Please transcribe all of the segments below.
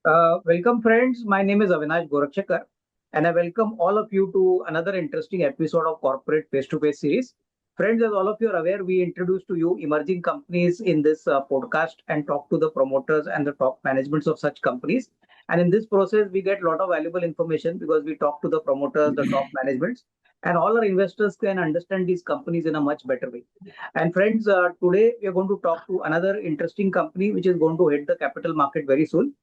Welcome, friends. My name is Avinash Gorakshakar, and I welcome all of you to another interesting episode of Corporate Face to Face series. Friends, as all of you are aware, we introduce to you emerging companies in this podcast and talk to the promoters and the top managements of such companies. And in this process, we get a lot of valuable information because we talk to the promoters, the top managements, and all our investors can understand these companies in a much better way. And friends, today we are going to talk to another interesting company which is going to hit the capital market very soon.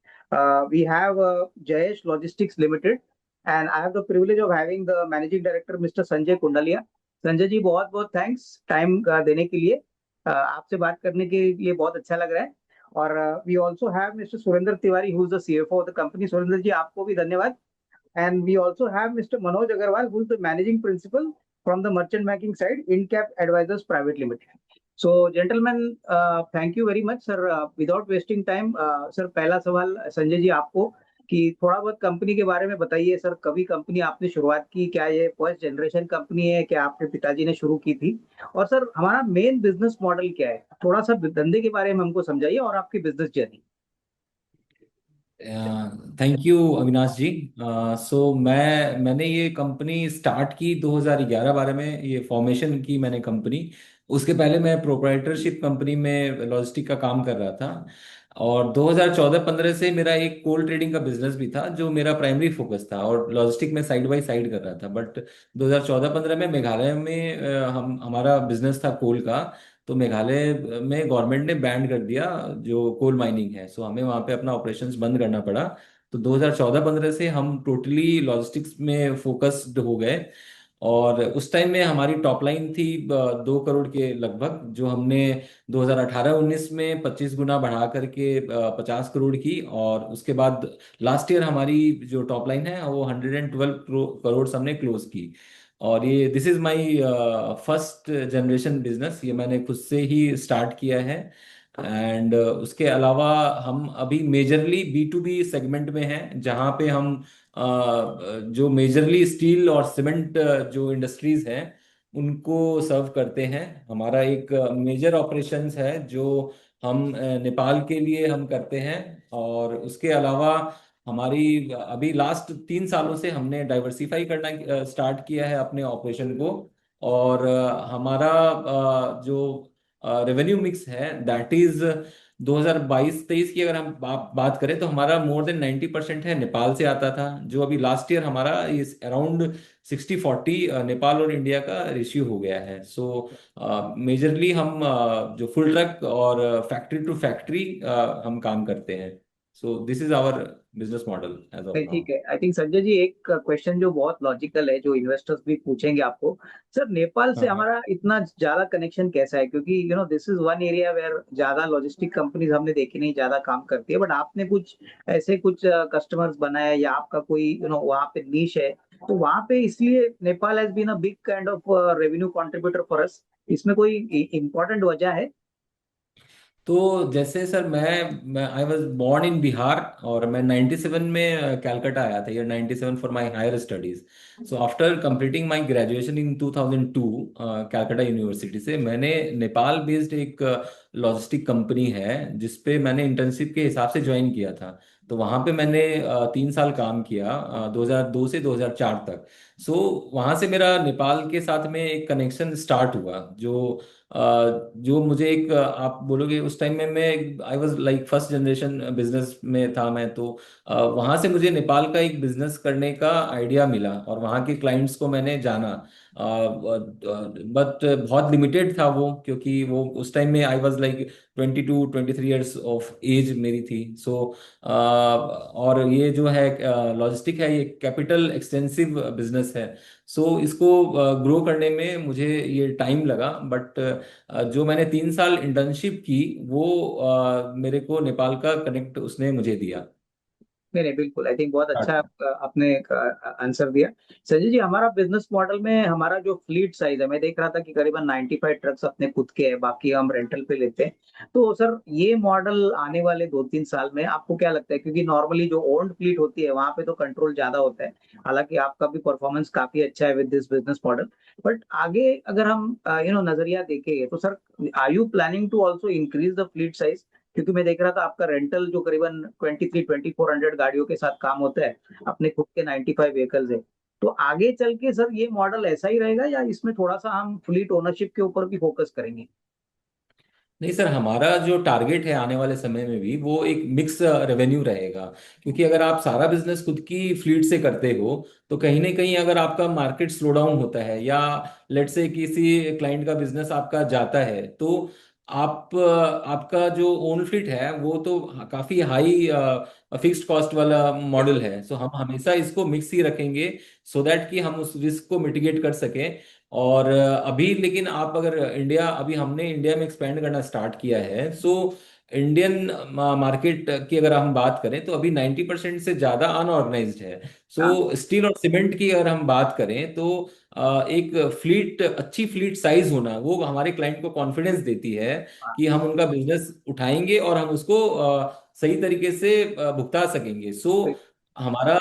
We have Jayesh Logistics Limited, and I have the privilege of having the managing director Mr. Sanjay कुंडलिया. संजय जी बहुत बहुत thanks time देने के लिए. आपसे बात करने के लिए बहुत अच्छा लग रहा है. और we also have mister Surendra Tiwari who is the CFO of the company. Surendra ji आपको भी धन्यवाद. And we also have Mr. Manoj Agarwal, who is the managing principal from the merchant banking side, InCap Advisors Private Limited. So, gentlemen, thank you very much, sir. Without wasting time, sir, पहला सवाल संजय जी आपको कि थोड़ा बहुत company के बारे में बताइए सर. कभी कंपनी आपने शुरुआत की, क्या ये फर्स्ट जनरेशन कंपनी है, क्या आपके पिताजी ने शुरू की थी, और सर हमारा मेन बिजनेस मॉडल क्या है, थोड़ा सा धंधे के बारे में हमको समझाइए और आपकी business journey. Thank you Avinash ji. मैंने ये कंपनी स्टार्ट की 2011-12 में, ये फॉर्मेशन की मैंने कंपनी। उसके पहले मैं प्रोप्राइटरशिप कंपनी में लॉजिस्टिक का काम कर रहा था। और 2014-15 से मेरा एक कोल ट्रेडिंग का बिजनेस भी था जो मेरा प्राइमरी फोकस था, और लॉजिस्टिक में साइड बाय साइड कर रहा था। बट 2014-15 में मेघालय में हम हमारा बिजनेस था कोल का। तो मेघालय में गवर्नमेंट ने बैन कर दिया जो कोल माइनिंग है, सो हमें वहाँ पे अपना ऑपरेशंस बंद करना पड़ा। तो 2014-15 से हम टोटली लॉजिस्टिक्स में फोकस्ड हो गए। और उस टाइम में हमारी टॉप लाइन थी 2 करोड़ के लगभग, जो हमने 2018-19 में 25 गुना बढ़ा करके 50 करोड़ की। और उसके बाद लास्ट ईयर हमारी जो टॉप लाइन है वो 112 करोड़ हमने क्लोज की। और ये this is my first generation business, ये मैंने खुद से ही स्टार्ट किया है। एंड उसके अलावा हम अभी मेजरली B2B सेगमेंट में हैं, जहाँ पे हम जो मेजरली स्टील और सीमेंट जो इंडस्ट्रीज हैं उनको सर्व करते हैं। हमारा एक मेजर ऑपरेशंस है जो हम नेपाल के लिए हम करते हैं। और उसके अलावा हमारी अभी लास्ट 3 सालों से हमने डाइवर्सिफाई करना स्टार्ट किया है अपने ऑपरेशन को। और हमारा जो रेवेन्यू मिक्स है दैट इज 2022-23 की अगर हम बात करें तो हमारा मोर देन 90% है नेपाल से आता था, जो अभी लास्ट ईयर हमारा इस अराउंड 60-40 नेपाल और इंडिया का रेशियो हो गया है। सो मेजरली हम जो फुल ट्रक और फैक्ट्री टू फैक्ट्री हम काम करते हैं। So this is our business model as of नहीं, नाउ। ठीक है. आई थिंक संजय जी एक क्वेश्चन जो बहुत लॉजिकल है, जो इन्वेस्टर्स भी पूछेंगे आपको. सर नेपाल से हाँ। हमारा इतना ज्यादा कनेक्शन कैसा है, क्योंकि this is one area where ज्यादा लॉजिस्टिक कंपनीज हमने देखी नहीं ज्यादा काम करती है, बट आपने कुछ ऐसे कुछ कस्टमर्स बनाए या आपका कोई वहाँ पे नीश है, तो वहाँ पे इसलिए Nepal has been a big kind of revenue contributor for us. इसमें कोई इंपॉर्टेंट वजह है? तो जैसे सर मैं I was born in Bihar, और मैं 97 में कैलकाटा आया था, year 97 for my higher studies. So after completing my graduation in 2002 Calcutta university से, मैंने नेपाल बेस्ड एक लॉजिस्टिक कंपनी है जिसपे मैंने इंटर्नशिप के हिसाब से ज्वाइन किया था। तो वहाँ पे मैंने 3 साल काम किया 2002 से 2004 तक। सो वहाँ से मेरा नेपाल के साथ में एक कनेक्शन स्टार्ट हुआ, जो मुझे एक आप बोलोगे उस टाइम में मैं आई was like first generation business में था मैं। तो वहाँ से मुझे नेपाल का एक बिजनेस करने का आइडिया मिला और वहाँ के क्लाइंट्स को मैंने जाना। बट बहुत लिमिटेड था वो, क्योंकि वो उस टाइम में I was like 22-23 years of age मेरी थी। सो और ये जो है लॉजिस्टिक है, ये कैपिटल एक्सटेंसिव बिजनेस है। सो इसको ग्रो करने में मुझे ये टाइम लगा। बट जो मैंने 3 साल इंटर्नशिप की वो मेरे को नेपाल का कनेक्ट उसने मुझे दिया। नहीं नहीं, बिल्कुल. आई थिंक बहुत अच्छा स्टार्ट। आपने आंसर दिया. संजय जी, हमारा बिजनेस मॉडल में हमारा जो फ्लीट साइज है, मैं देख रहा था कि करीबन 95 ट्रक्स अपने खुद के हैं, बाकी हम रेंटल पे लेते हैं. तो सर ये मॉडल आने वाले 2-3 साल में आपको क्या लगता है, क्योंकि नॉर्मली जो ओन्ड फ्लीट होती है वहां पे तो कंट्रोल ज्यादा होता है, हालांकि आपका भी परफॉर्मेंस काफी अच्छा है with this business model, but आगे अगर हम नजरिया देखें तो sir, are you planning to also increase the fleet size? क्योंकि मैं देख रहा था आपका रेंटल जो करीबन 23-2400 गाड़ियों के साथ काम होता है, अपने खुद के 95 व्हीकल्स है। तो आगे चल के सर ये मॉडल ऐसा ही रहेगा या इसमें थोड़ा सा हम फ्लीट ओनरशिप के ऊपर भी फोकस करेंगे? नहीं सर, हमारा जो टारगेट है आने वाले समय में भी वो एक मिक्स रेवेन्यू रहेगा। क्योंकि अगर आप सारा बिजनेस खुद की फ्लीट से करते हो तो कहीं ना कहीं अगर आपका मार्केट स्लो डाउन होता है या लेट से किसी क्लाइंट का बिजनेस आपका जाता है तो आपका जो ओन फ्लीट है वो तो काफी हाई फिक्स्ड कॉस्ट वाला मॉडल है। सो हम हमेशा इसको मिक्स ही रखेंगे सो दैट कि हम उस रिस्क को मिटिगेट कर सकें। और अभी लेकिन आप अगर इंडिया, अभी हमने इंडिया में एक्सपेंड करना स्टार्ट किया है। सो इंडियन मार्केट की अगर हम बात करें तो अभी 90% से ज़्यादा अनऑर्गेनाइज्ड है। हाँ सो स्टील और सीमेंट की अगर हम बात करें तो एक फ्लीट, अच्छी फ्लीट साइज होना वो हमारे क्लाइंट को कॉन्फिडेंस देती है हाँ। कि हम उनका बिजनेस उठाएंगे और हम उसको सही तरीके से भुगता सकेंगे। सो हमारा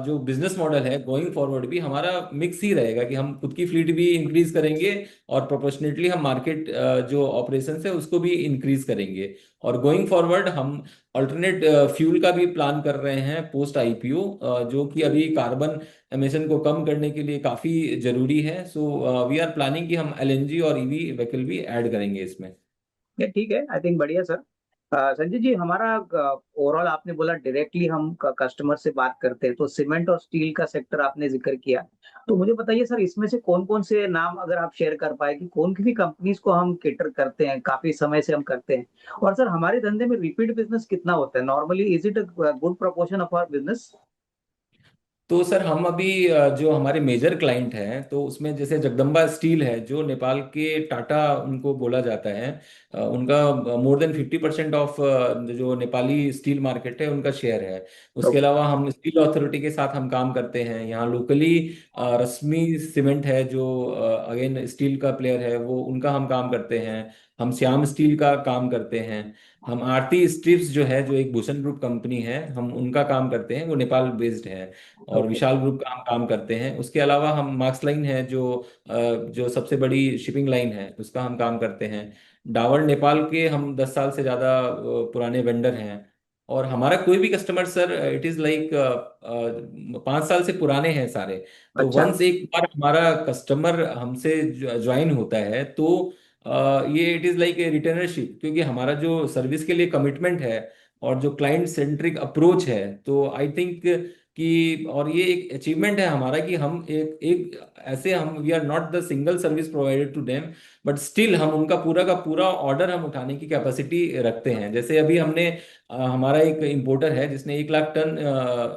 जो बिजनेस मॉडल है गोइंग फॉरवर्ड भी हमारा मिक्स ही रहेगा कि हम खुद की फ्लीट भी इंक्रीज करेंगे और प्रोपोर्शनेटली हम मार्केट जो ऑपरेशंस है उसको भी इंक्रीज करेंगे। और गोइंग फॉरवर्ड हम अल्टरनेट फ्यूल का भी प्लान कर रहे हैं पोस्ट आईपीओ, जो कि अभी कार्बन एमिशन को कम करने के लिए काफी जरूरी है। सो वी आर प्लानिंग कि हम एलएनजी और ईवी व्हीकल भी ऐड करेंगे इसमें। ये ठीक है, आई थिंक बढ़िया सर। संजय जी, हमारा ओवरऑल आपने बोला डायरेक्टली हम कस्टमर से बात करते हैं, तो सीमेंट और स्टील का सेक्टर आपने जिक्र किया। तो मुझे बताइए सर, इसमें से कौन कौन से नाम अगर आप शेयर कर पाए कि कौन सी कंपनीज को हम केटर करते हैं, काफी समय से हम करते हैं। और सर हमारे धंधे में रिपीट बिजनेस कितना होता है normally, is it a good proportion of our business? तो सर हम अभी जो हमारे मेजर क्लाइंट हैं तो उसमें जैसे जगदम्बा स्टील है जो नेपाल के टाटा उनको बोला जाता है। उनका मोर देन 50% ऑफ जो नेपाली स्टील मार्केट है उनका शेयर है। उसके अलावा हम स्टील अथॉरिटी के साथ हम काम करते हैं यहाँ लोकली। रश्मि सीमेंट है जो अगेन स्टील का प्लेयर है, वो उनका हम काम करते हैं। हम श्याम स्टील का काम करते हैं। हम आरती स्ट्रिप्स जो है, जो एक भूषण ग्रुप कंपनी है, हम उनका काम करते हैं, वो नेपाल बेस्ड है। और ओके। विशाल ग्रुप का हम काम करते हैं। उसके अलावा हम मार्क्स लाइन है जो सबसे बड़ी शिपिंग लाइन है उसका हम काम करते हैं। डावर नेपाल के हम 10 साल से ज़्यादा पुराने वेंडर हैं। और हमारा कोई भी customer sir it is like 5 साल से पुराने हैं सारे। तो अच्छा। वंस एक बार हमारा कस्टमर हमसे ज्वाइन होता है तो ये इट इज़ लाइक ए रिटर्नरशिप, क्योंकि हमारा जो सर्विस के लिए कमिटमेंट है और जो क्लाइंट सेंट्रिक अप्रोच है, तो आई थिंक कि और ये एक अचीवमेंट है हमारा कि हम एक एक ऐसे हम we are not the single service provider to them, but still हम उनका पूरा का पूरा ऑर्डर हम उठाने की कैपेसिटी रखते हैं। जैसे अभी हमने हमारा एक इंपोर्टर है जिसने 1 लाख टन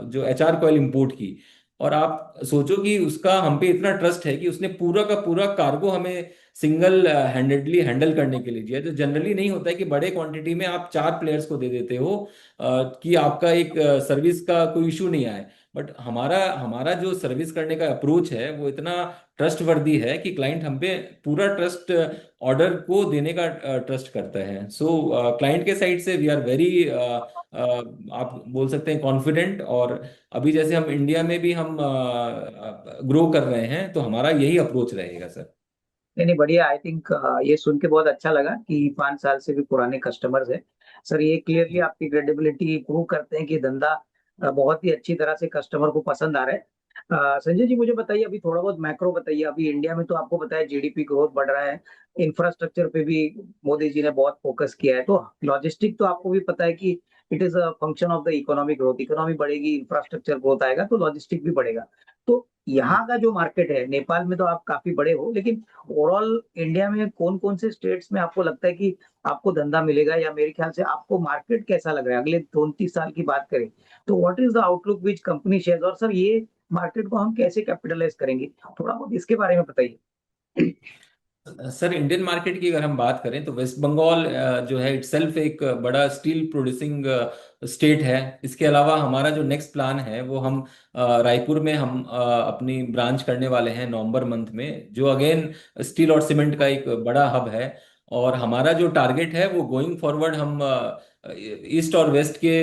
जो एचआर कॉइल इंपोर्ट की। और आप सोचो कि उसका हम पे इतना ट्रस्ट है कि उसने पूरा का पूरा कार्गो हमें सिंगल हैंडेडली हैंडल करने के लिए दिया। तो जनरली नहीं होता है कि बड़े क्वांटिटी में आप 4 प्लेयर्स को दे देते हो कि आपका एक सर्विस का कोई इशू नहीं आए। बट हमारा हमारा जो सर्विस करने का अप्रोच है वो इतना ट्रस्ट वर्दी है कि क्लाइंट हम पे पूरा ट्रस्ट, ऑर्डर को देने का ट्रस्ट करता है। सो क्लाइंट के साइड से वी आर वेरी आप बोल सकते हैं कॉन्फिडेंट। और अभी जैसे हम इंडिया में भी हम ग्रो कर रहे हैं तो हमारा यही अप्रोच रहेगा सर। नहीं नहीं, बढ़िया। आई थिंक ये सुन के बहुत अच्छा लगा कि 5 साल से भी पुराने कस्टमर्स है। सर ये क्लियरली आपकी क्रेडिबिलिटी प्रूव करते हैं कि धंधा बहुत ही अच्छी तरह से कस्टमर को पसंद आ रहा है। संजय जी मुझे बताइए, अभी थोड़ा बहुत मैक्रो बताइए। अभी इंडिया में तो आपको पता है जीडीपी ग्रोथ बढ़ रहा है, इंफ्रास्ट्रक्चर पे भी मोदी जी ने बहुत फोकस किया है। तो लॉजिस्टिक तो आपको भी पता है कि it is a function of the economic growth. Economy बढ़ेगी, इंफ्रास्ट्रक्चर ग्रोथ आएगा तो लॉजिस्टिक भी बढ़ेगा। तो यहाँ का जो मार्केट है, नेपाल में तो आप काफी बड़े हो, लेकिन ओवरऑल इंडिया में कौन कौन से स्टेट्स में आपको लगता है कि आपको धंधा मिलेगा, या मेरे ख्याल से आपको मार्केट कैसा लग रहा है अगले 2-3 साल की बात करें तो what is the outlook which company shares, और सर ये मार्केट को हम कैसे कैपिटलाइज करेंगे, थोड़ा बहुत इसके बारे में बताइए। सर इंडियन मार्केट की अगर हम बात करें तो वेस्ट बंगाल जो है इटसेल्फ एक बड़ा स्टील प्रोड्यूसिंग स्टेट है। इसके अलावा हमारा जो नेक्स्ट प्लान है वो हम रायपुर में हम अपनी ब्रांच करने वाले हैं नवंबर मंथ में, जो अगेन स्टील और सीमेंट का एक बड़ा हब है। और हमारा जो टारगेट है वो गोइंग फॉरवर्ड हम ईस्ट और वेस्ट के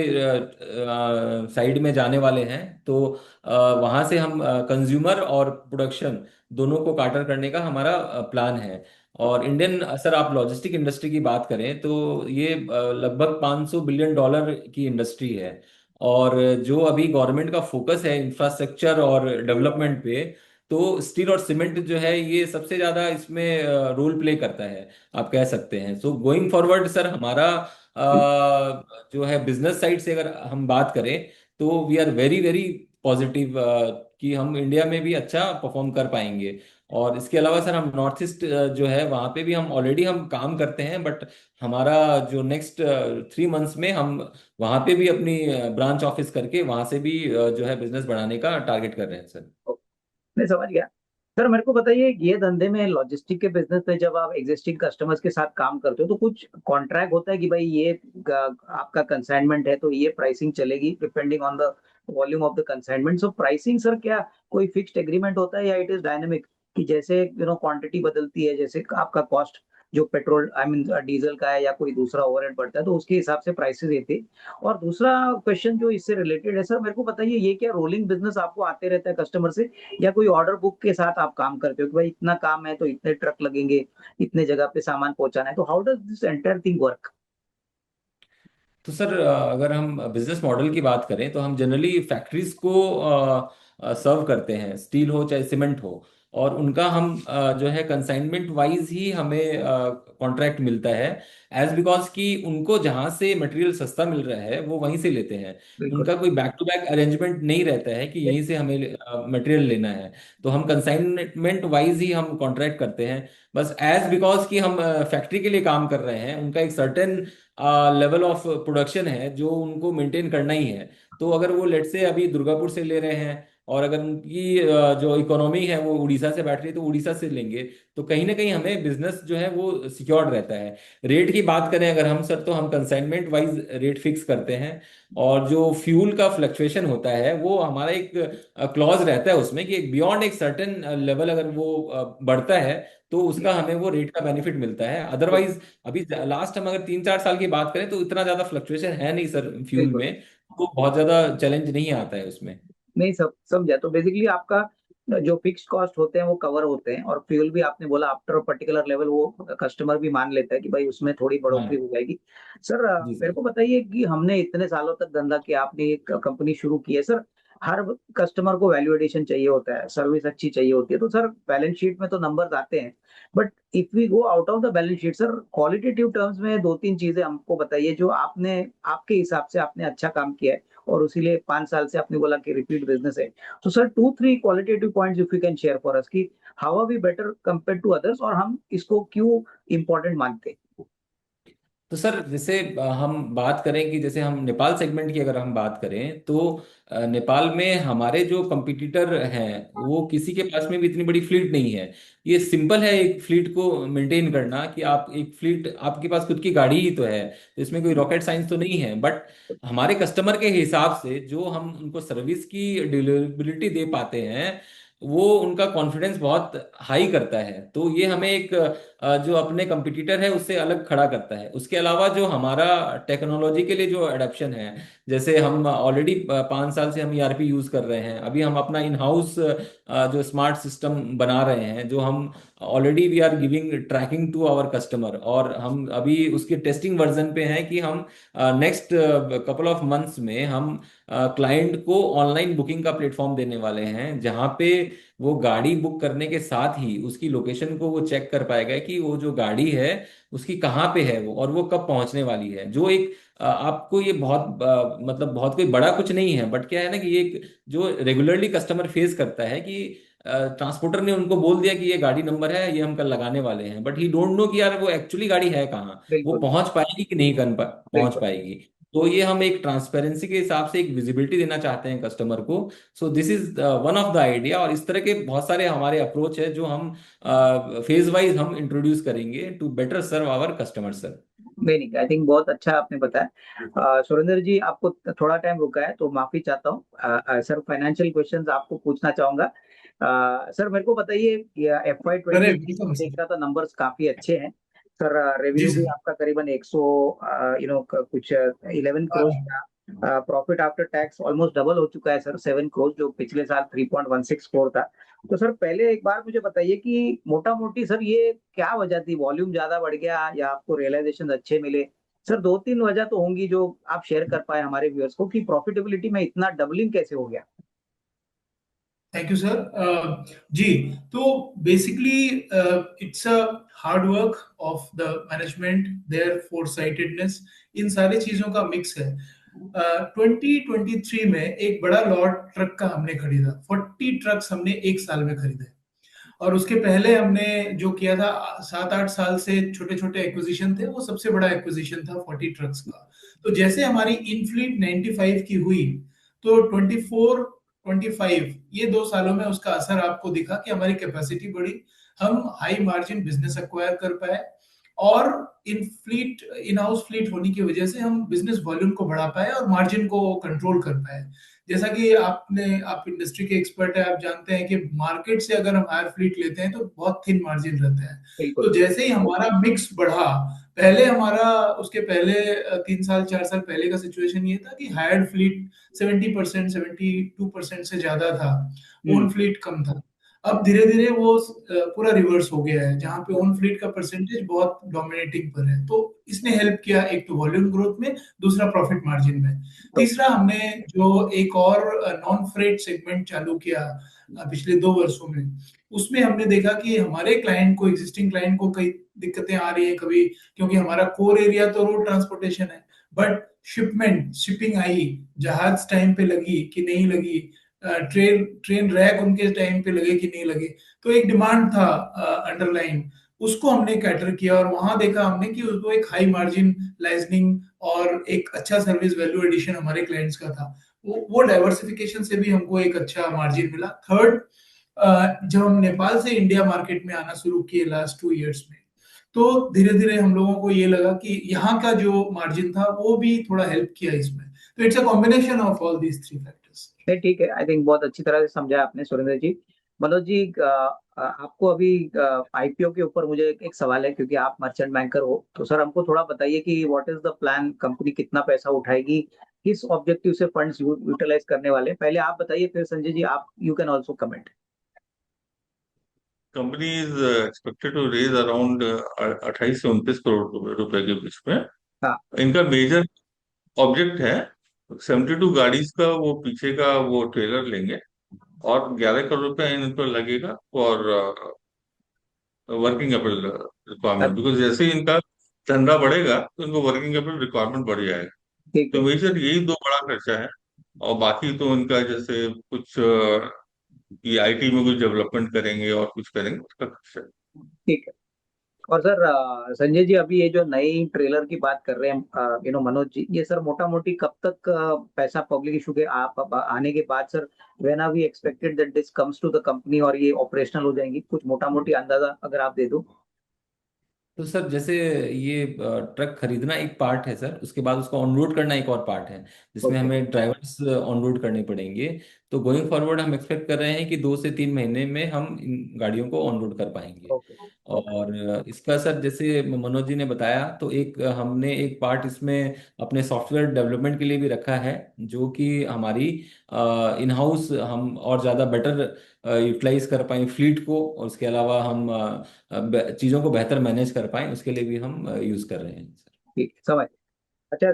साइड में जाने वाले हैं। तो वहाँ से हम कंज्यूमर और प्रोडक्शन दोनों को काटर करने का हमारा प्लान है। और इंडियन सर आप लॉजिस्टिक इंडस्ट्री की बात करें तो ये लगभग $500 बिलियन की इंडस्ट्री है। और जो अभी गवर्नमेंट का फोकस है इंफ्रास्ट्रक्चर और डेवलपमेंट पे, तो स्टील और सीमेंट जो है ये सबसे ज्यादा इसमें रोल प्ले करता है, आप कह सकते हैं। सो गोइंग फॉरवर्ड सर हमारा जो है बिजनेस साइड से अगर हम बात करें तो we are very very positive कि हम इंडिया में भी अच्छा परफॉर्म कर पाएंगे। और इसके अलावा सर हम नॉर्थ ईस्ट जो है वहाँ पे भी हम ऑलरेडी हम काम करते हैं, बट हमारा जो नेक्स्ट 3 मंथ्स में हम वहाँ पे भी अपनी ब्रांच ऑफिस करके वहाँ से भी जो है बिजनेस बढ़ाने का टारगेट कर रहे हैं सर। मैं समझ गया। सर मेरे को बताइए, ये धंधे में लॉजिस्टिक के बिजनेस में जब आप एग्जिस्टिंग कस्टमर्स के साथ काम करते हो तो कुछ कॉन्ट्रैक्ट होता है कि भाई ये आपका कंसाइनमेंट है तो ये प्राइसिंग चलेगी depending on the volume of the consignment. So pricing sir क्या कोई फिक्स्ड एग्रीमेंट होता है या इट इज डायनेमिक, कि जैसे क्वांटिटी बदलती है, जैसे आपका कॉस्ट जो पेट्रोल आई मीन डीजल का है या कोई दूसरा ओवरहेड बढ़ता है तो उसके हिसाब से प्राइसेस देते हैं? और दूसरा क्वेश्चन जो इससे रिलेटेड है सर, मेरे को बताइए ये क्या रोलिंग बिजनेस आपको आते रहता है कस्टमर से, या कोई ऑर्डर बुक के साथ आप काम करते हो कि भाई इतना काम है तो इतने ट्रक लगेंगे, इतने जगह पे सामान पहुंचाना है, तो how does this entire thing work? तो सर अगर हम बिजनेस मॉडल की बात करें तो हम जनरली फैक्ट्रीज को सर्व करते हैं, स्टील हो चाहे सीमेंट हो। और उनका हम जो है कंसाइनमेंट वाइज ही हमें कॉन्ट्रैक्ट मिलता है। एज बिकॉज कि उनको जहाँ से मटेरियल सस्ता मिल रहा है वो वहीं से लेते हैं। बिल्कुल। उनका कोई बैक टू बैक अरेंजमेंट नहीं रहता है कि यहीं से हमें मटेरियल लेना है। तो हम कंसाइनमेंट वाइज ही हम कॉन्ट्रैक्ट करते हैं। बस एज बिकॉज कि हम फैक्ट्री के लिए काम कर रहे हैं, उनका एक सर्टेन लेवल ऑफ प्रोडक्शन है जो उनको मेंटेन करना ही है। तो अगर वो लेट से अभी दुर्गापुर से ले रहे हैं और अगर उनकी जो इकोनॉमी है वो उड़ीसा से बैठ रही है तो उड़ीसा से लेंगे। तो कहीं ना कहीं हमें बिजनेस जो है वो सिक्योर्ड रहता है। रेट की बात करें अगर हम सर, तो हम कंसाइनमेंट वाइज रेट फिक्स करते हैं। और जो फ्यूल का फ्लक्चुएशन होता है वो हमारा एक क्लॉज रहता है उसमें कि एक बियॉन्ड एक सर्टेन लेवल अगर वो बढ़ता है तो उसका हमें वो रेट का बेनिफिट मिलता है। अदरवाइज अभी लास्ट हम अगर 3-4 साल की बात करें तो इतना ज्यादा फ्लक्चुएशन है नहीं सर फ्यूल बिल्कुल। में। तो बहुत ज्यादा चैलेंज नहीं आता है उसमें। नहीं, सब समझा। तो बेसिकली आपका जो फिक्स्ड कॉस्ट होते हैं वो कवर होते हैं, और फ्यूल भी आपने बोला आफ्टर पर्टिकुलर लेवल वो कस्टमर भी मान लेता है कि भाई उसमें थोड़ी बढ़ोतरी हाँ हो जाएगी। सर जी मेरे सर। को बताइए कि हमने इतने सालों तक धंधा किया, आपने एक कंपनी शुरू की है सर, हर कस्टमर को वैल्यू एडिशन चाहिए होता है, सर्विस अच्छी चाहिए होती है, तो सर बैलेंस शीट में तो नंबर्स आते हैं, but if we go out of the balance sheet sir, qualitative terms में दो तीन चीजें हमको बताइए जो आपने आपके हिसाब से आपने अच्छा काम किया है और उसीलिए 5 साल से आपने बोला कि रिपीट बिजनेस है। तो sir 2-3 qualitative points if you can share for us कि how are we better compare to others, और हम इसको क्यों इंपॉर्टेंट मानते हैं? तो सर जैसे हम बात करें कि जैसे हम नेपाल सेगमेंट की अगर हम बात करें तो नेपाल में हमारे जो कंपटीटर हैं वो किसी के पास में भी इतनी बड़ी फ्लीट नहीं है। ये सिंपल है एक फ्लीट को मेंटेन करना कि आप एक फ्लीट, आपके पास खुद की गाड़ी ही तो है, तो इसमें कोई रॉकेट साइंस तो नहीं है। बट हमारे कस्टमर के हिसाब से जो हम उनको सर्विस की डिलीवरेबिलिटी दे पाते हैं वो उनका कॉन्फिडेंस बहुत हाई करता है। तो ये हमें एक जो अपने कंपटीटर है उससे अलग खड़ा करता है। उसके अलावा जो हमारा टेक्नोलॉजी के लिए जो अडेप्शन है, जैसे हम ऑलरेडी 5 साल से हम ईआरपी यूज कर रहे हैं। अभी हम अपना इन हाउस जो स्मार्ट सिस्टम बना रहे हैं जो हम already we are giving tracking to our customer. और हम अभी उसके टेस्टिंग वर्जन पे हैं कि हम नेक्स्ट कपल ऑफ मंथ्स में हम क्लाइंट को ऑनलाइन बुकिंग का प्लेटफॉर्म देने वाले हैं जहां पे वो गाड़ी बुक करने के साथ ही उसकी लोकेशन को वो चेक कर पाएगा कि वो जो गाड़ी है उसकी कहाँ पे है वो और वो कब पहुंचने वाली है। जो एक आपको ये बहुत मतलब बहुत कोई बड़ा कुछ नहीं है, बट क्या है ना कि ये एक जो रेगुलरली कस्टमर फेस करता है कि ट्रांसपोर्टर ने उनको बोल दिया कि ये गाड़ी नंबर है, ये हम कल लगाने वाले हैं, बट ही डोंट नो कि यार वो एक्चुअली गाड़ी है कहाँ, वो बिल्कुल। पहुंच पाएगी कि नहीं पहुंच बिल्कुल। पाएगी। तो ये हम एक ट्रांसपेरेंसी के हिसाब से एक विजिबिलिटी देना चाहते हैं कस्टमर को। सो this is one of the idea. और इस तरह के बहुत सारे हमारे अप्रोच है जो हम फेज वाइज हम इंट्रोड्यूस करेंगे to better serve our customer sir. नहीं नहीं, आई थिंक बहुत अच्छा आपने बताया। सुरेंद्र जी, आपको थोड़ा टाइम रुका है तो माफी चाहता हूँ। सर फाइनेंशियल क्वेश्चंस आपको पूछना चाहूंगा। सर मेरे को बताइए, FY अरे 20 बिल्कुल देख सर। रहा था, नंबर्स काफी अच्छे हैं सर। जी रेवेन्यू भी सर। आपका करीबन 100 कुछ 11 करोड़ हाँ, था। Profit after tax almost double हो चुका है सर, 7 करोड़, जो पिछले साल 3.16 करोड़ था। तो सर पहले एक बार मुझे बताइए कि मोटा मोटी सर ये क्या वजह थी, वॉल्यूम ज्यादा बढ़ गया या आपको रियलाइजेशन अच्छे मिले? सर दो तीन वजह तो होंगी जो आप शेयर कर पाए हमारे व्यूअर्स को कि प्रॉफिटेबिलिटी में इतना डबलिंग कैसे हो गया। Thank you sir. जी, तो basically it's a hard work of the management, their foresightedness, इन सारी चीजों का मिक्स है। 2023 में एक बड़ा लॉट ट्रक का हमने खरीदा, 40 ट्रक्स हमने एक साल में खरीदे। और उसके पहले हमने जो किया था, 7-8 साल से छोटे छोटे एक्विजिशन थे, वो सबसे बड़ा एक्विजिशन था 40 ट्रक्स का। तो जैसे हमारी इनफ्लीट 95 की हुई, तो 24 25 ये 2 सालों में उसका असर आपको दिखा कि हमारी कैपेसिटी बढ़ी, हम हाई मार्जिन बिजनेस एक्वायर कर पाए, और इन हाउस फ्लीट होने की वजह से हम बिजनेस वॉल्यूम को बढ़ा पाए और मार्जिन को कंट्रोल कर पाए। जैसा कि आप इंडस्ट्री के एक्सपर्ट है, आप जानते हैं कि मार्केट से अगर हम हायर फ्लीट लेते हैं तो बहुत थिन मार्जिन रहता है। बिल्कुल। तो जैसे ही हमारा मिक्स बढ़ा, पहले हमारा उसके पहले 3 साल 4 साल पहले का सिचुएशन ये था कि हायर्ड फ्लीट 70%, 72% से ज्यादा था, ओन हम्म। फ्लीट कम था। अब धीरे धीरे वो पूरा रिवर्स हो गया है, जहां पे ओन फ्लीट का परसेंटेज बहुत डोमिनेटिंग पर है। तो इसने हेल्प किया, एक तो वॉल्यूम ग्रोथ में, दूसरा प्रॉफिट मार्जिन में। तो तीसरा, हमने जो एक और नॉन फ्रेट सेगमेंट चालू किया पिछले 2 वर्षों में, उसमें हमने देखा कि हमारे क्लाइंट को, एग्जिस्टिंग क्लाइंट को कई दिक्कतें आ रही है कभी, क्योंकि हमारा कोर एरिया तो रोड ट्रांसपोर्टेशन है, बट शिपिंग आई, जहाज टाइम पे लगी कि नहीं लगी, ट्रेन ट्रेन रैक उनके टाइम पे लगे कि नहीं लगे, तो एक डिमांड था अंडरलाइन, उसको हमने कैटर किया, और वहां देखा हमने कि उसको एक हाई मार्जिन लाइजनिंग और एक अच्छा सर्विस वैल्यू एडिशन हमारे क्लाइंट्स का था। वो डाइवर्सिफिकेशन से भी हमको एक अच्छा मार्जिन मिला। थर्ड, जब हम नेपाल से इंडिया मार्केट में आना शुरू किए लास्ट 2 इयर्स में, तो धीरे धीरे हम लोगों को ये लगा कि यहाँ का जो मार्जिन था वो भी थोड़ा हेल्प किया इसमें। तो it's a combination of all these three factors. नहीं ठीक है, आई थिंक बहुत अच्छी तरह से समझा आपने सुरेंद्र जी। मनोज जी, आपको अभी आईपीओ के ऊपर मुझे एक सवाल है, क्योंकि आप मर्चेंट बैंकर हो, तो सर हमको थोड़ा बताइए कि what is the plan, company कितना पैसा उठाएगी, किस ऑब्जेक्टिव से फंड्स यूटिलाइज करने वाले हैं? पहले आप बताइए, फिर संजय जी आप you can also comment. Company is expected to raise around 28 से 29 करोड़ रुपए के बीच में। हाँ। इनका मेजर ऑब्जेक्ट है 72 गाड़ीज का, वो पीछे का वो ट्रेलर लेंगे, और 11 करोड़ रुपया इन पर लगेगा for working capital requirement, because जैसे ही इनका धंधा बढ़ेगा तो इनको वर्किंग कैपिटल रिक्वायरमेंट बढ़ जाएगा। ठीक तो है। मेजर यही दो बड़ा खर्चा है। और बाकी तो इनका जैसे कुछ ये आईटी में कुछ डेवलपमेंट करेंगे और कुछ करेंगे, उसका खर्चा है। ठीक है। और सर संजय जी, अभी ये जो नई ट्रेलर की बात कर रहे हैं मनोज जी, ये सर मोटा मोटी कब तक पैसा पब्लिक इशू के आप आने के बाद sir, when are we expected that this comes to the company और ये ऑपरेशनल हो जाएंगी? कुछ मोटा मोटी अंदाजा अगर आप दे दो। तो सर जैसे ये ट्रक खरीदना एक पार्ट है सर, उसके बाद उसको ऑन रोड करना एक और पार्ट है, जिसमें ओके। हमें ड्राइवर्स ऑन रोड करने पड़ेंगे। तो गोइंग फॉरवर्ड हम एक्सपेक्ट कर रहे हैं कि 2 से 3 महीने में हम इन गाड़ियों को ऑन रोड कर पाएंगे। ओके। और इसका सर जैसे मनोज जी ने बताया, तो एक हमने एक पार्ट इसमें अपने सॉफ्टवेयर डेवलपमेंट के लिए भी रखा है, जो कि हमारी इन हाउस हम और ज़्यादा बेटर यूटिलाइज कर पाएं फ्लीट को, और उसके अलावा हम चीज़ों को बेहतर मैनेज कर पाएं, उसके लिए भी हम यूज़ कर रहे हैं सर। ठीक है, समझ। अच्छा,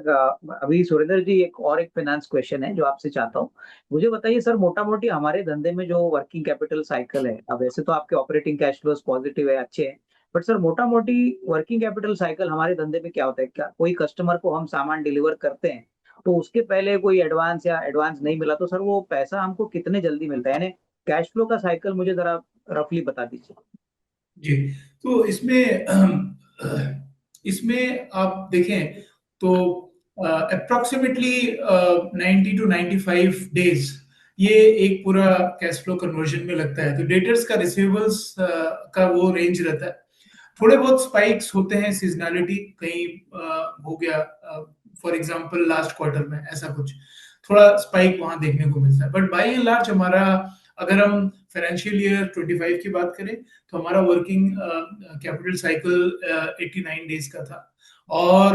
अभी सुरेंद्र जी एक फाइनेंस क्वेश्चन है जो आपसे चाहता हूँ। मुझे बताइए सर, मोटा मोटी हमारे धंधे में जो वर्किंग कैपिटल साइकिल है, अब वैसे तो आपके ऑपरेटिंग कैश फ्लोज पॉजिटिव है, अच्छे हैं, बट सर मोटा मोटी वर्किंग कैपिटल साइकिल हमारे धंधे में क्या होता है? क्या कोई कस्टमर को हम सामान डिलीवर करते हैं तो उसके पहले कोई एडवांस या एडवांस नहीं मिला तो सर वो पैसा हमको कितने जल्दी मिलता है? यानी कैश फ्लो का साइकिल मुझे जरा रफली बता दीजिए। जी, तो इसमें आप देखें तो अप्रोक्सीमेटली 90 to 95 डेज ये एक पूरा कैश फ्लो कन्वर्जन में लगता है। तो डेटर्स का, रिसीवेबल्स का वो रेंज रहता है। थोड़े बहुत स्पाइक्स होते हैं, सीजनैलिटी कहीं हो गया, फॉर एग्जांपल लास्ट क्वार्टर में ऐसा कुछ थोड़ा स्पाइक वहां देखने को मिलता है, बट बाय एंड लार्ज हमारा, अगर हम फाइनेंशियल ईयर 25 की बात करें, तो हमारा वर्किंग कैपिटल साइकिल 89 डेज का था। और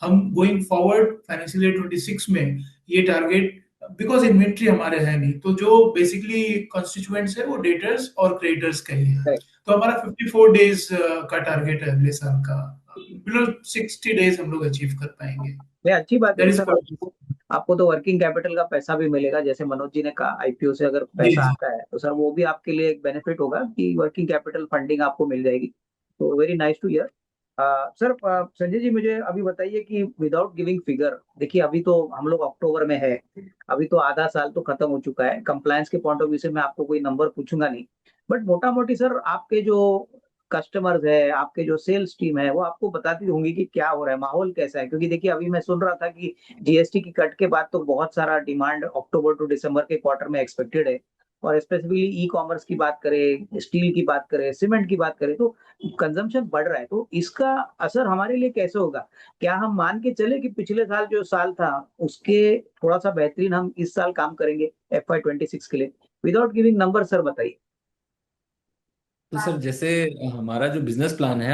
हम गोइंग फॉरवर्ड फाइनेंशियल ईयर 26 में ये टारगेट बिकॉज इन्वेंट्री हमारे है नहीं, तो जो बेसिकली कॉन्स्टिट्यूएंट्स है वो डेटर्स और क्रेडिटर्स के लिए है। Correct. तो हमारा 54 डेज का टारगेट है अगले साल का, बिलो 60 डेज हम लोग अचीव कर पाएंगे। ये अच्छी बात है दैट इज सर। आपको तो वर्किंग कैपिटल का पैसा भी मिलेगा, जैसे मनोज जी ने कहा आईपीओ से अगर जी पैसा जी। आता है तो सर वो भी आपके लिए एक बेनिफिट होगा कि वर्किंग कैपिटल फंडिंग आपको मिल जाएगी। तो very nice to hear. Sir Sanjay ji मुझे अभी बताइए कि विदाउट गिविंग फिगर, देखिए अभी तो हम लोग अक्टूबर में है, अभी तो आधा साल तो खत्म हो चुका है। कंप्लायंस के पॉइंट ऑफ व्यू से मैं आपको कोई नंबर पूछूंगा नहीं, बट मोटा मोटी सर आपके जो कस्टमर्स है, आपके जो सेल्स टीम है, वो आपको बताती होंगी कि क्या हो रहा है, माहौल कैसा है। क्योंकि देखिए अभी मैं सुन रहा था कि जीएसटी की कट के बाद तो बहुत सारा डिमांड अक्टूबर टू दिसंबर के क्वार्टर में एक्सपेक्टेड है। और स्पेसिफिकली ई कॉमर्स की बात करें, स्टील की बात करें, सीमेंट की बात करें, तो कंजम्पशन बढ़ रहा है। तो इसका असर हमारे लिए कैसे होगा? क्या हम मान के चले कि पिछले साल जो साल था उसके थोड़ा सा बेहतरीन हम इस साल काम करेंगे FY 26 के लिए? विदाउट गिविंग नंबर सर बताइए। तो सर जैसे हमारा जो बिजनेस प्लान है,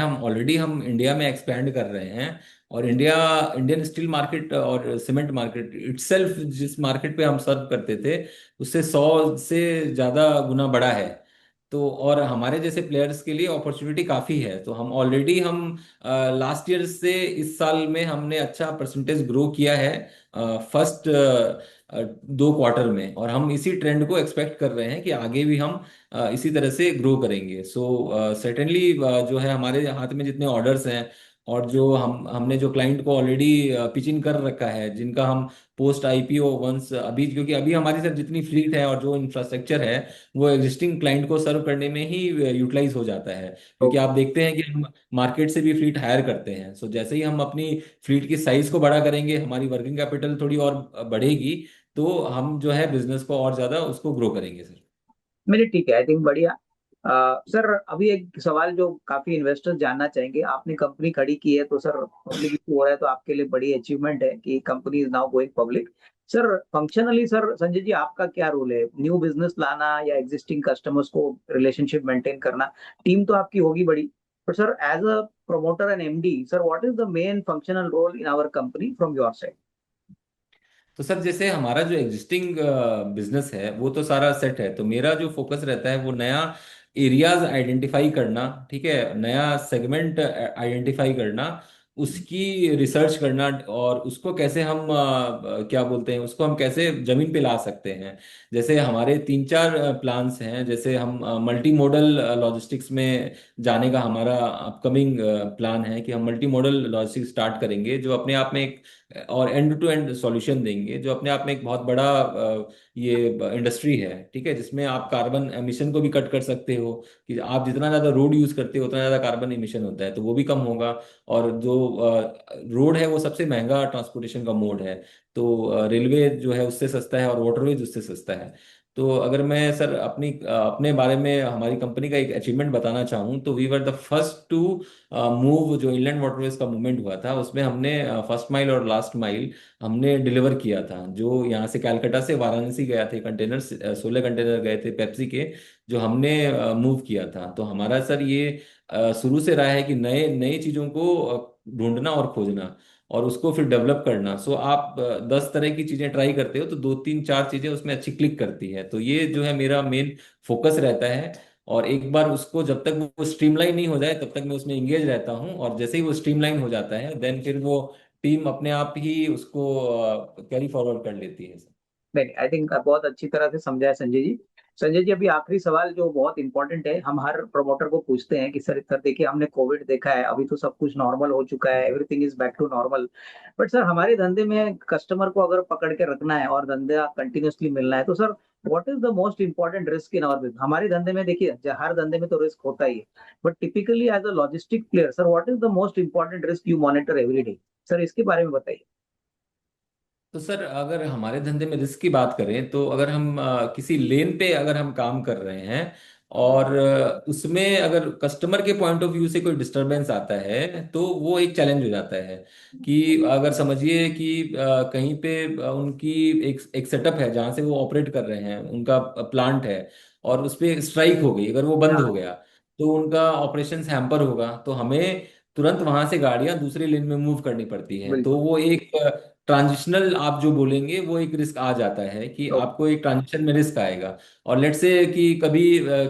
हम इंडिया में एक्सपैंड कर रहे हैं। और इंडियन स्टील मार्केट और सीमेंट मार्केट इटसेल्फ जिस मार्केट पे हम सर्व करते थे, उससे 100 से ज़्यादा गुना बड़ा है। तो और हमारे जैसे प्लेयर्स के लिए अपॉर्चुनिटी काफ़ी है। तो हम लास्ट ईयर से इस साल में हमने अच्छा परसेंटेज ग्रो किया है फर्स्ट 2 क्वार्टर में। और हम इसी ट्रेंड को एक्सपेक्ट कर रहे हैं कि आगे भी हम इसी तरह से ग्रो करेंगे। सो सर्टेनली जो है हमारे हाथ में जितने ऑर्डर्स हैं, और जो हमने जो क्लाइंट को ऑलरेडी पिच इन कर रखा है, जिनका हम पोस्ट आईपीओ वंस अभी, क्योंकि अभी हमारी सर जितनी फ्लीट है और जो इंफ्रास्ट्रक्चर है वो एग्जिस्टिंग क्लाइंट को सर्व करने में ही यूटिलाइज हो जाता है। क्योंकि आप देखते हैं कि हम मार्केट से भी फ्लीट हायर करते हैं। सो जैसे ही हम अपनी फ्लीट की साइज को बड़ा करेंगे, हमारी वर्किंग कैपिटल थोड़ी और बढ़ेगी, तो हम जो है बिजनेस को और ज्यादा उसको ग्रो करेंगे सर। मेरे ठीक है, आई थिंक बढ़िया। सर अभी एक सवाल जो काफी इन्वेस्टर्स जानना चाहेंगे, आपने कंपनी खड़ी की है तो सर पब्लिक इशू हो रहा है, तो आपके लिए बड़ी अचीवमेंट है कि company is now going public. Sir functionally sir Sanjay ji आपका क्या रोल है? न्यू बिजनेस लाना या एग्जिस्टिंग कस्टमर्स को रिलेशनशिप मेंटेन करना? टीम तो आपकी होगी बड़ी, पर sir as a promoter and MD, sir, what is the main functional role in our company from your side? तो सर जैसे हमारा जो एग्जिस्टिंग बिजनेस है वो तो सारा सेट है। तो मेरा जो फोकस रहता है वो नया एरियाज आइडेंटिफाई करना, ठीक है, नया सेगमेंट आइडेंटिफाई करना, उसकी रिसर्च करना, और उसको कैसे हम क्या बोलते हैं, उसको हम कैसे जमीन पे ला सकते हैं। जैसे हमारे 3-4 प्लान्स हैं। जैसे हम मल्टी मॉडल लॉजिस्टिक्स में जाने का हमारा अपकमिंग प्लान है कि हम मल्टी मॉडल लॉजिस्टिक्स स्टार्ट करेंगे, जो अपने आप में एक और एंड टू एंड सॉल्यूशन देंगे, जो अपने आप में एक बहुत बड़ा ये इंडस्ट्री है, ठीक है, जिसमें आप कार्बन एमिशन को भी कट कर सकते हो। कि आप जितना ज़्यादा रोड यूज़ करते हो उतना ज़्यादा कार्बन एमिशन होता है, तो वो भी कम होगा। और जो रोड है वो सबसे महंगा ट्रांसपोर्टेशन का मोड है। तो रेलवे जो है उससे सस्ता है और वाटरवेज उससे सस्ता है। तो अगर मैं सर अपने बारे में हमारी कंपनी का एक अचीवमेंट बताना चाहूँ, तो we were the first to move. जो इंलैंड वाटरवेज का मूवमेंट हुआ था उसमें हमने फर्स्ट माइल और लास्ट माइल हमने डिलीवर किया था। जो यहाँ से कलकत्ता से वाराणसी गया थे कंटेनर, 16 कंटेनर गए थे पेप्सी के, जो हमने मूव किया था। तो हमारा सर ये शुरू से रहा है कि नए नई चीज़ों को ढूंढना और खोजना, और उसको फिर डेवलप करना। सो आप 10 तरह की चीज़ें ट्राई करते हो तो 2-3-4 चीज़ें उसमें अच्छी क्लिक करती है। तो ये जो है मेरा मेन फोकस रहता है। और एक बार उसको जब तक वो स्ट्रीमलाइन नहीं हो जाए तब तक मैं उसमें इंगेज रहता हूँ। और जैसे ही वो स्ट्रीमलाइन हो जाता है देन फिर वो टीम अपने आप ही उसको कैरी फॉरवर्ड कर लेती है। नहीं, आई थिंक बहुत अच्छी तरह से समझा है संजय जी। संजय जी अभी आखिरी सवाल जो बहुत इंपॉर्टेंट है, हम हर प्रमोटर को पूछते हैं कि सर देखिए हमने कोविड देखा है, अभी तो सब कुछ नॉर्मल हो चुका है, everything is back to normal, but sir हमारे धंधे में कस्टमर को अगर पकड़ के रखना है और धंधा कंटिन्यूअसली मिलना है, तो sir what is the most important risk in our business? हमारे धंधे में देखिए हर धंधे में तो रिस्क होता ही है, but typically as a logistic player sir what is the most important risk you monitor every day? Sir इसके बारे में बताइए। तो सर अगर हमारे धंधे में रिस्क की बात करें, तो अगर हम किसी लेन पे अगर हम काम कर रहे हैं और उसमें अगर कस्टमर के पॉइंट ऑफ व्यू से कोई डिस्टरबेंस आता है तो वो एक चैलेंज हो जाता है। कि अगर समझिए कि कहीं पे उनकी एक सेटअप है जहाँ से वो ऑपरेट कर रहे हैं, उनका प्लांट है, और उस पे स्ट्राइक हो गई, अगर वो बंद हो गया तो उनका ऑपरेशंस हैम्पर होगा। तो हमें तुरंत वहां से गाड़ियां दूसरे लेन में मूव करनी पड़ती हैं। तो बिल्कुल। वो एक ट्रांजिशनल आप जो बोलेंगे वो एक रिस्क आ जाता है कि ओके। आपको एक ट्रांजिशन में रिस्क आएगा। और लेट से कि कभी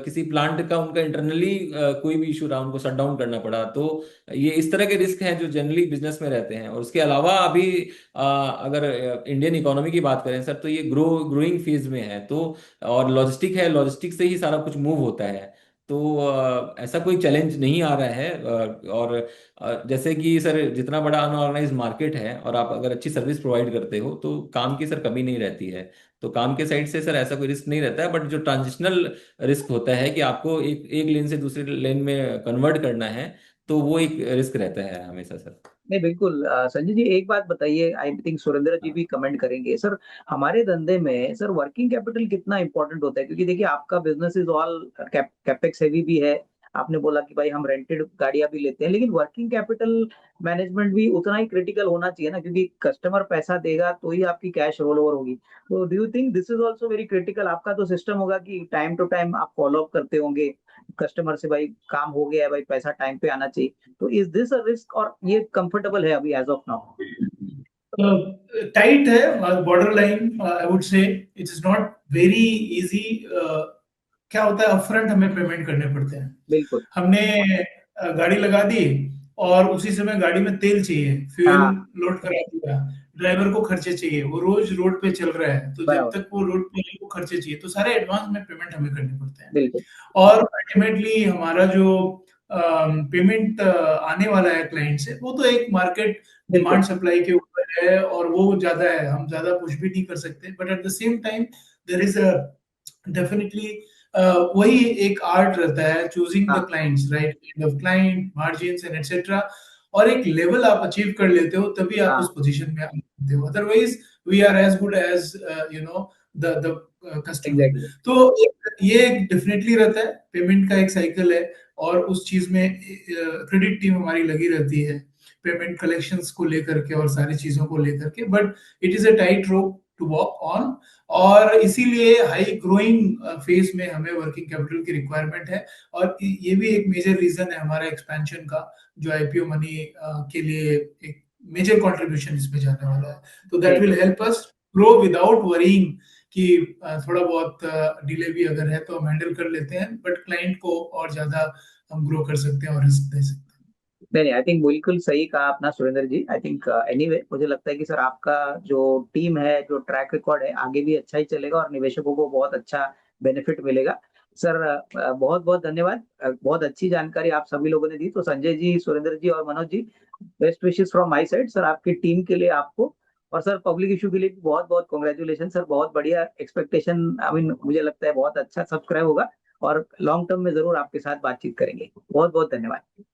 किसी प्लांट का उनका इंटरनली कोई भी इशू रहा, उनको शट डाउन करना पड़ा, तो ये इस तरह के रिस्क हैं जो जनरली बिजनेस में रहते हैं। और उसके अलावा अभी अगर इंडियन इकोनॉमी की बात करें सर, तो ये ग्रोइंग फेज में है। तो और लॉजिस्टिक है, लॉजिस्टिक से ही सारा कुछ मूव होता है। तो ऐसा कोई चैलेंज नहीं आ रहा है। और जैसे कि सर जितना बड़ा अनऑर्गेनाइज मार्केट है और आप अगर अच्छी सर्विस प्रोवाइड करते हो तो काम की सर कमी नहीं रहती है। तो काम के साइड से सर ऐसा कोई रिस्क नहीं रहता है। बट जो ट्रांजिशनल रिस्क होता है कि आपको एक एक लेन से दूसरे लेन में कन्वर्ट करना है, तो वो एक रिस्क रहता है हमेशा सर। नहीं बिल्कुल। संजय जी एक बात बताइए, आई थिंक सुरेंद्र जी भी कमेंट करेंगे सर। हमारे धंधे में सर वर्किंग कैपिटल कितना इंपॉर्टेंट होता है? क्योंकि देखिए आपका business is all capex heavy भी है। आपने बोला कि भाई हम रेंटेड गाड़ियां भी लेते हैं, लेकिन वर्किंग कैपिटल मैनेजमेंट भी उतना ही क्रिटिकल होना चाहिए ना, क्योंकि कस्टमर पैसा देगा तो ही आपकी कैश रोल ओवर होगी। तो do you think this is also very critical? आपका तो सिस्टम होगा कि टाइम टू टाइम आप फॉलो अप करते होंगे कस्टमर से, भाई काम हो गया है, भाई पैसा टाइम पे आना चाहिए। तो इज दिस अ रिस्क और ये कंफर्टेबल है अभी एज ऑफ नाउ? टाइट है, border line I would say. It is not very easy. क्या होता है, अपफ्रंट हमें पेमेंट करने पड़ते हैं। बिल्कुल। हमने गाड़ी लगा दी और उसी समय गाड़ी में तेल चाहिए, फ्यूल हाँ। लोड करा दिया, ड्राइवर को खर्चे चाहिए, वो रोज रोड पे चल रहा है, तो जब बराबर। तक वो रोड पे है, वो खर्चे चाहिए, तो सारे एडवांस में पेमेंट हमें करने पड़ते हैं। बिल्कुल। और अल्टीमेटली हमारा जो पेमेंट आने वाला है क्लाइंट से, वो तो एक मार्केट बिल्कुल। डिमांड सप्लाई के ऊपर है, और वो ज्यादा है, हम ज्यादा पुश भी नहीं कर सकते। But at the same time there is a definitely वही एक आर्ट रहता है, चूजिंग द हाँ। Clients, right kind of client, margins and etcetera. और एक लेवल आप अचीव कर लेते हो तभी आप हाँ। उस पोजीशन में आते हो, otherwise we are as good as you know the customer. Exactly. तो ये डेफिनेटली रहता है, पेमेंट का एक साइकिल है, और उस चीज में क्रेडिट टीम हमारी लगी रहती है पेमेंट कलेक्शंस को लेकर के और सारी चीजों को लेकर के। But it is a tight rope to walk on, और इसीलिए हाई ग्रोइंग फेज में हमें वर्किंग कैपिटल की रिक्वायरमेंट है। और ये भी एक मेजर रीजन है हमारा एक्सपेंशन का, जो आईपीओ मनी के लिए एक मेजर कंट्रीब्यूशन इसमें जाने वाला है। तो दैट नहीं will help us grow without worrying कि थोड़ा बहुत डिले भी अगर है तो हम हैंडल कर लेते हैं, बट क्लाइंट को और ज्यादा हम ग्रो कर सकते हैं और रिस्क दे सकते हैं। नहीं, आई थिंक बिल्कुल सही कहा अपना सुरेंद्र जी। आई थिंक एनीवे मुझे लगता है कि सर आपका जो टीम है, जो ट्रैक रिकॉर्ड है, आगे भी अच्छा ही चलेगा और निवेशकों को बहुत अच्छा बेनिफिट मिलेगा। सर बहुत बहुत धन्यवाद। बहुत अच्छी जानकारी आप सभी लोगों ने दी। तो संजय जी, सुरेंद्र जी और Manoj ji, best wishes from my side sir, आपकी टीम के लिए आपको। और सर पब्लिक इशू के लिए भी बहुत बहुत कॉन्ग्रेचुलेशन सर। बहुत बढ़िया एक्सपेक्टेशन, आई मीन मुझे लगता है बहुत अच्छा सब्सक्राइब होगा और लॉन्ग टर्म में जरूर आपके साथ बातचीत करेंगे। बहुत बहुत धन्यवाद।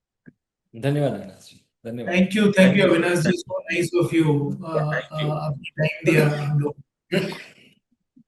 धन्यवाद अविनाश जी, धन्यवाद। Thank you Avinash ji, so nice of you. Yeah. Thank you. आपने टाइम दिया हम लोग